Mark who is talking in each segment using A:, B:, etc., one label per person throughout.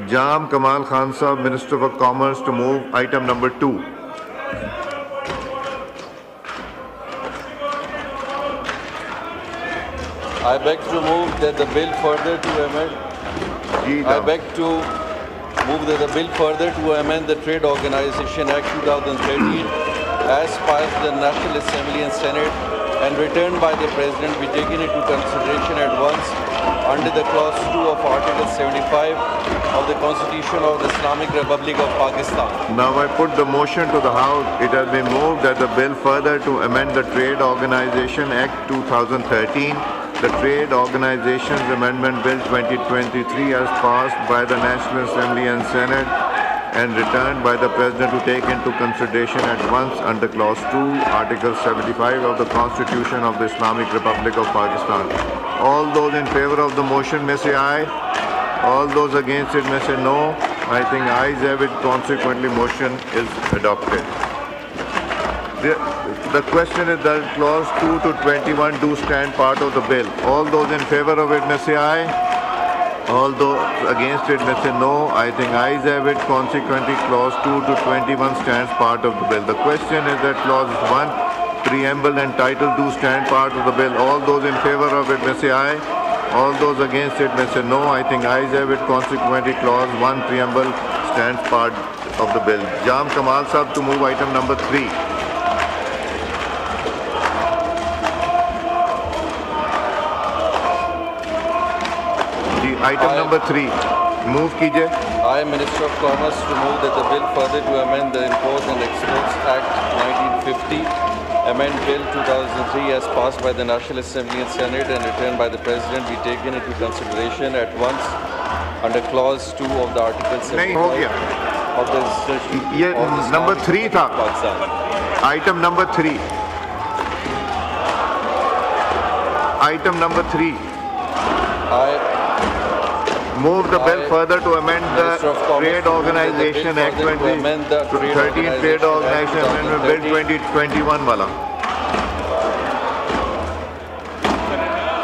A: Jam Kamal Khan Sahab, Minister for Commerce, to move item number 2.
B: I beg to move that the bill further to amend. I beg to move that the bill further to amend the Trade Organization Act 2013 as passed the National Assembly and Senate and returned by the President be taken into consideration at once under the clause 2 of Article 75 of the Constitution of the Islamic Republic of Pakistan.
A: Now I put the motion to the House. It has been moved that the bill further to amend the Trade Organization Act 2013, the Trade Organizations Amendment Bill 2023 as passed by the National Assembly and Senate and returned by the President to take into consideration at once under Clause 2, Article 75 of the Constitution of the Islamic Republic of Pakistan. All those in favor of the motion may say aye. All those against it may say no. I think ayes have it. Consequently, motion is adopted. The question is that Clause 2 to 21 do stand part of the bill. All those in favor of it may say aye. All those against it may say no. I think ayes have it. Consequently, Clause 2 to 21 stands part of the bill. The question is that Clause 1, Preamble and Title do stand part of the bill. All those in favor of it may say aye. All those against it may say no. I think ayes have it. Consequently, Clause 1, Preamble stands part of the bill. Jam Kamal Sahab to move item number 3. Item number 3. Move कीजिए.
B: I, Minister of Commerce, to move that the bill further to amend the Imports and Exports Act 1950, amend Bill 2003 as passed by the National Assembly and Senate and returned by the President be taken into consideration at once under Clause 2 of the Article 75 of the
A: ये number 3 था. Item number 3. Item number 3.
B: I
A: move the bill further to amend the Trade Organization Act 2013, Trade Organization Amendment Bill 2021 वाला.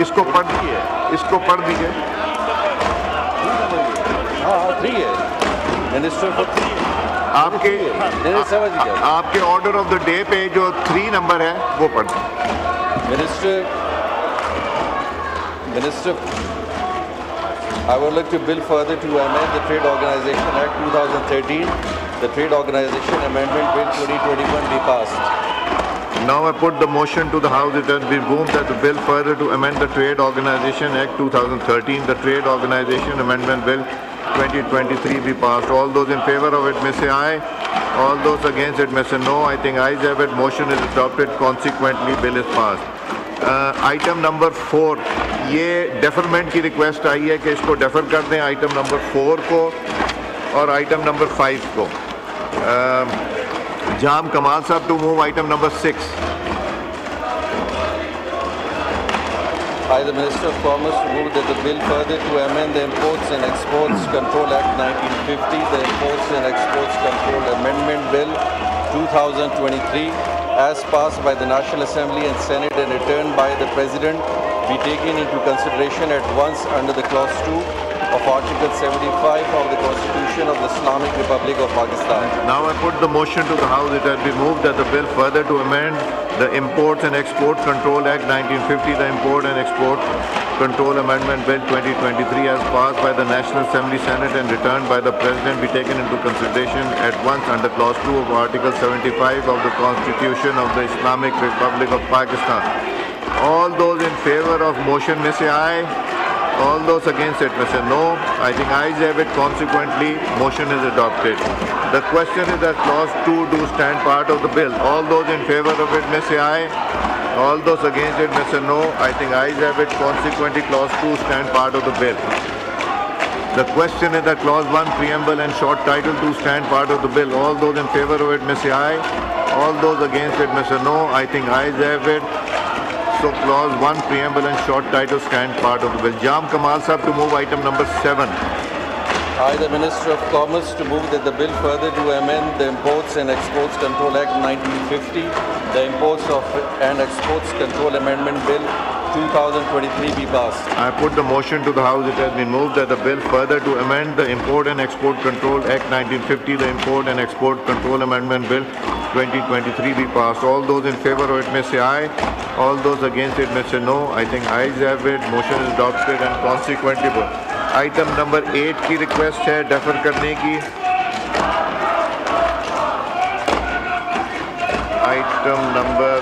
A: इसको पढ़ दीजिए. इसको पढ़ दीजिए.
B: हाँ 3 है. Minister for 3.
A: आपके ऑर्डर ऑफ द डे पे जो 3 नंबर है वो पढ़ दीजिए.
B: Minister, I would like to bill further to amend the Trade Organization Act 2013, the Trade Organization Amendment Bill 2021 be passed.
A: Now I put the motion to the House. It has been moved that the bill further to amend the Trade Organization Act 2013, the Trade Organization Amendment Bill 2023 be passed. All those in favor of it may say aye. All those against it may say no. I think ayes have it. Motion is adopted. Consequently, bill is passed. Item number 4, ये deferment की request आई है कि इसको defer कर दें item number 4 को और item number 5 को. जाम Kamal Sahab to move item number 6.
B: I, the Minister of Commerce, move that the bill further to amend the Imports and Exports Control Act 1950, the Imports and Exports Control Amendment Bill 2023, as passed by the National Assembly and Senate and returned by the President, be taken into consideration at once under the Clause 2 of Article 75 of the Constitution of the Islamic Republic of Pakistan.
A: Now I put the motion to the House. It has been moved that the bill further to amend the Imports and Export Control Act 1950, the Import and Export Control Amendment Bill 2023 as passed by the National Assembly, Senate and returned by the President be taken into consideration at once under Clause 2 of Article 75 of the Constitution of the Islamic Republic of Pakistan. All those in favor of motion may say aye. All those against it may say no. I think ayes have it. Consequently, motion is adopted. The question is that Clause 2 do stand part of the bill. All those in favor of it may say aye. All those against it may say no. I think ayes have it. Consequently, Clause 2 stand part of the bill. The question is that Clause 1, Preamble and Short Title do stand part of the bill. All those in favor of it may say aye. All those against it may say no. I think ayes have it. So Clause 1, Preamble and Short Title stand part of the bill. Jam Kamal Sahab to move item number 7.
B: I, the Minister of Commerce, to move that the bill further to amend the Imports and Exports Control Act 1950, the Imports and Exports Control Amendment Bill 2023 be passed.
A: I put the motion to the House. It has been moved that the bill further to amend the Import and Export Control Act 1950, the Import and Export Control Amendment Bill 2023 be passed. All those in favor of it may say aye. All those against it may say no. I think ayes have it. Motion is adopted and consequently item number 8 की request है defer करने की. Item number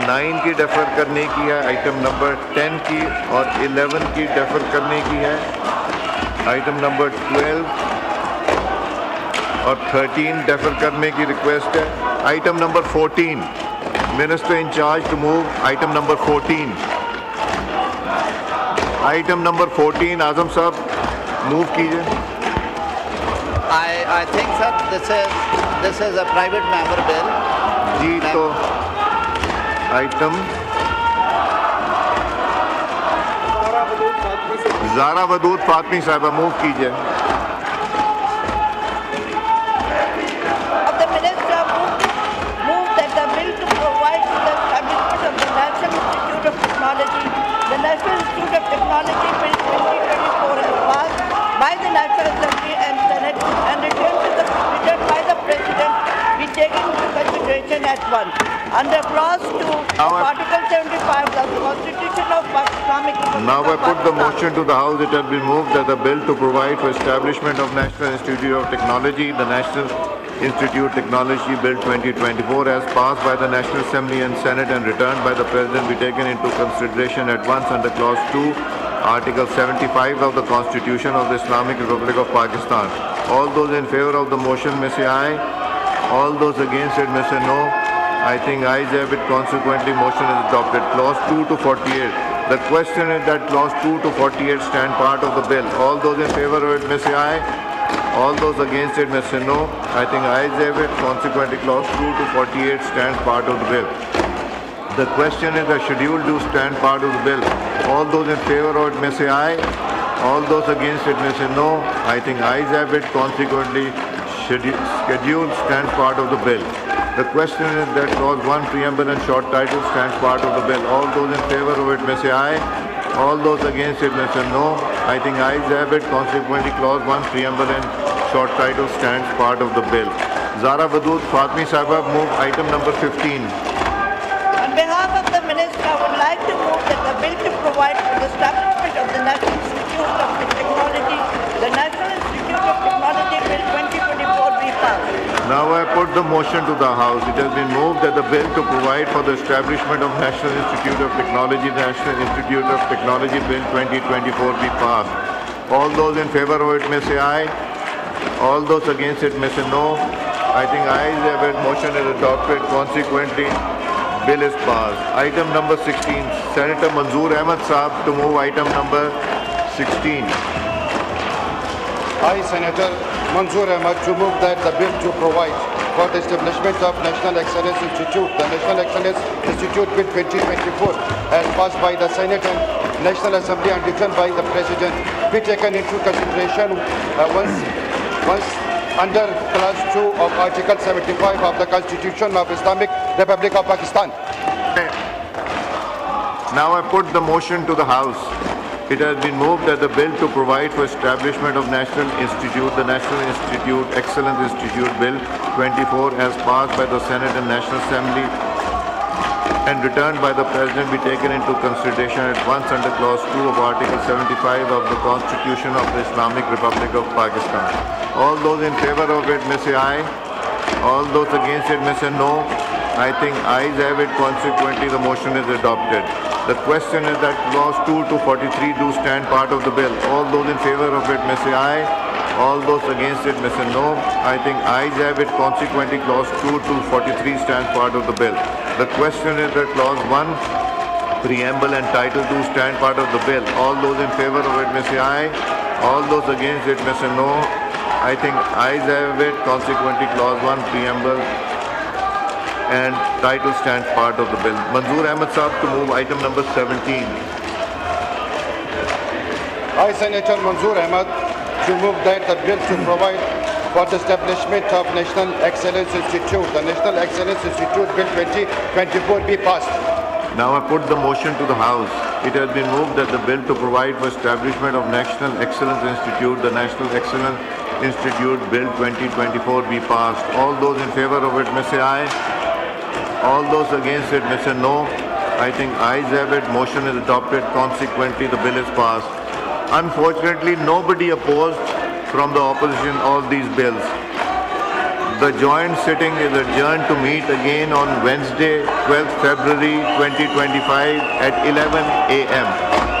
A: 9 की defer करने की है. Item number 10 की और 11 की defer करने की है. Item number 12 और 13 defer करने की request है. Item number 14, Minister in charge to move item number 14. Item number 14, Azam साहब move कीजिए.
C: I think, sir, this is a private member bill.
A: जी तो item ज़ारा वदूद फातमी साहबा move कीजिए.
D: Of the Minister move that the bill to provide for the establishment of the National Institute of Technology, the National Institute of Technology Bill 2024 is passed by the National Assembly and Senate and returned by the President be taken into consideration at once. Under clause 2 of Article 75 of the Constitution of Islamic Republic
A: Now I
D: of
A: put the
D: Pakistan.
A: motion to the House. It has been moved that the bill to provide for establishment of National Institute of Technology, the National Institute Technology Bill 2024 as passed by the National Assembly and Senate and returned by the President be taken into consideration at once under clause 2, Article 75 of the Constitution of the Islamic Republic of Pakistan. All those in favor of the motion may say aye. All those against it may say no. I think ayes have it. Consequently, motion is adopted. Clause 2 to 48. The question is that clause 2 to 48 stand part of the bill. All those in favor of it may say aye. All those against it may say no. I think ayes have it. Consequently, clause 2 to 48 stands part of the bill. The question is that schedule do stand part of the bill. All those in favor of it may say aye. All those against it may say no. I think ayes have it. Consequently, schedule stands part of the bill. The question is that clause 1 preamble and short title stands part of the bill. All those in favor of it may say aye. All those against it may say no. I think ayes have it. Consequently, clause 1 preamble and short title stands part of the bill. Zara Wadood Fatmi Sahaba move item number 15.
D: On behalf of the Minister, I would like to move that the bill to provide for the establishment of the National Institute of Technology, the National Institute of Technology Bill 2024 be passed.
A: Now I put the motion to the House. It has been moved that the bill to provide for the establishment of National Institute of Technology, the National Institute of Technology Bill 2024 be passed. All those in favor of it may say aye. All those against it may say no. I think ayes have it. Motion is adopted. Consequently, bill is passed. Item number 16, Senator Manzoor Ahmed Saab to move item number 16.
E: I, Senator Manzoor Ahmed, to move that the bill to provide for the establishment of National Excellence Institute, the National Excellence Institute Bill 2024, as passed by the Senate and National Assembly and returned by the President, be taken into consideration once under Clause 2 of Article 75 of the Constitution of Islamic Republic of Pakistan.
A: Now I put the motion to the House. It has been moved that the bill to provide for establishment of National Institute, the National Institute, Excellence Institute Bill 24 as passed by the Senate and National Assembly and returned by the President be taken into consideration at once under Clause 2 of Article 75 of the Constitution of the Islamic Republic of Pakistan. All those in favor of it may say aye. All those against it may say no. I think ayes have it. Consequently, the motion is adopted. The question is that clause 2 to 43 do stand part of the bill. All those in favor of it may say aye. All those against it may say no. I think ayes have it. Consequently, clause 2 to 43 stands part of the bill. The question is that clause 1, preamble and title do stand part of the bill. All those in favor of it may say aye. All those against it may say no. I think ayes have it. Consequently, clause 1, preamble and title stands part of the bill. Manzoor Ahmed Saab to move item number 17.
E: I, Senator Manzoor Ahmed, to move that the bill to provide for the establishment of National Excellence Institute, the National Excellence Institute Bill 2024 be passed.
A: Now I put the motion to the House. It has been moved that the bill to provide for establishment of National Excellence Institute, the National Excellence Institute Bill 2024 be passed. All those in favor of it may say aye. All those against it may say no. I think ayes have it. Motion is adopted. Consequently, the bill is passed. Unfortunately, nobody opposed from the opposition all these bills. The joint sitting is adjourned to meet again on Wednesday, 12th February 2025 at 11 a.m.